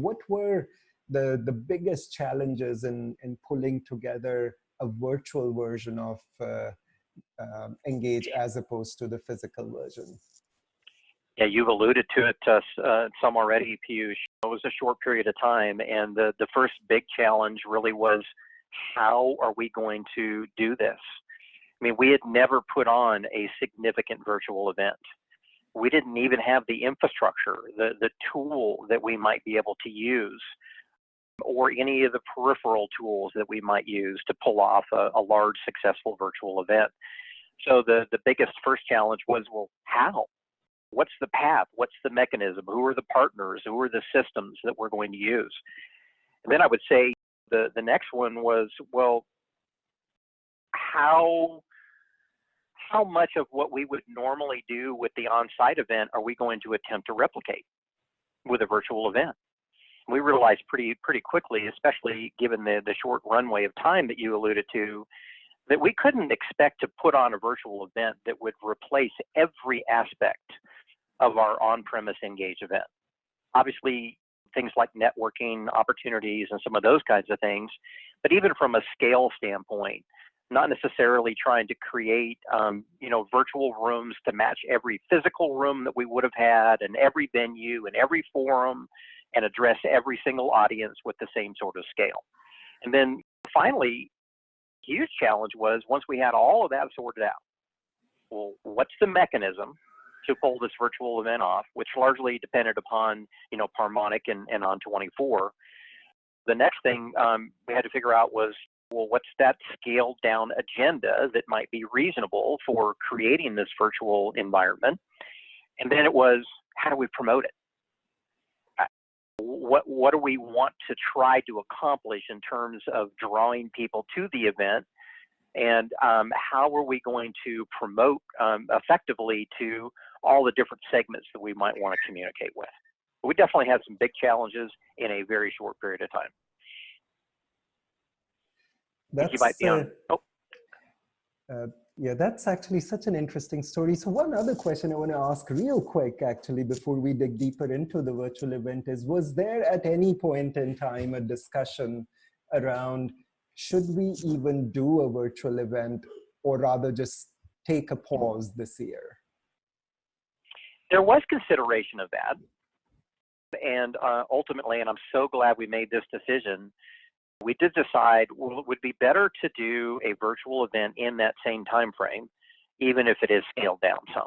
What were the biggest challenges in pulling together a virtual version of Engage as opposed to the physical version? Yeah, you've alluded to it some already, Piyush. It was a short period of time, and the first big challenge really was, how are we going to do this? I mean, we had never put on a significant virtual event. We didn't even have the infrastructure, the tool that we might be able to use, or any of the peripheral tools that we might use to pull off a large, successful virtual event. So the biggest first challenge was, well, how? What's the path? What's the mechanism? Who are the partners? Who are the systems that we're going to use? And then I would say the next one was, well, how much of what we would normally do with the on-site event are we going to attempt to replicate with a virtual event? We realized pretty quickly, especially given the short runway of time that you alluded to, that we couldn't expect to put on a virtual event that would replace every aspect of our on-premise Engage event. Obviously, things like networking opportunities and some of those kinds of things, but even from a scale standpoint, not necessarily trying to create virtual rooms to match every physical room that we would have had, and every venue and every forum, and address every single audience with the same sort of scale. And then finally, a huge challenge was, once we had all of that sorted out, well, what's the mechanism to pull this virtual event off, which largely depended upon, Parmonic and On24. The next thing we had to figure out was, well, what's that scaled down agenda that might be reasonable for creating this virtual environment? And then it was, how do we promote it? What do we want to try to accomplish in terms of drawing people to the event? And how are we going to promote effectively to all the different segments that we might want to communicate with? We definitely had some big challenges in a very short period of time. Yeah, that's actually such an interesting story. So one other question I want to ask real quick, actually, before we dig deeper into the virtual event is, was there at any point in time a discussion around, should we even do a virtual event, or rather just take a pause this year? There was consideration of that. And ultimately, and I'm so glad we made this decision, we did decide, well, it would be better to do a virtual event in that same time frame, even if it is scaled down some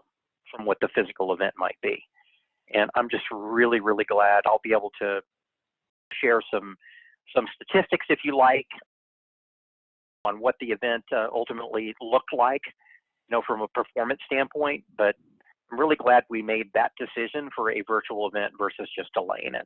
from what the physical event might be. And I'm just really, really glad I'll be able to share some statistics, if you like, on what the event ultimately looked like, from a performance standpoint. But I'm really glad we made that decision for a virtual event versus just delaying it.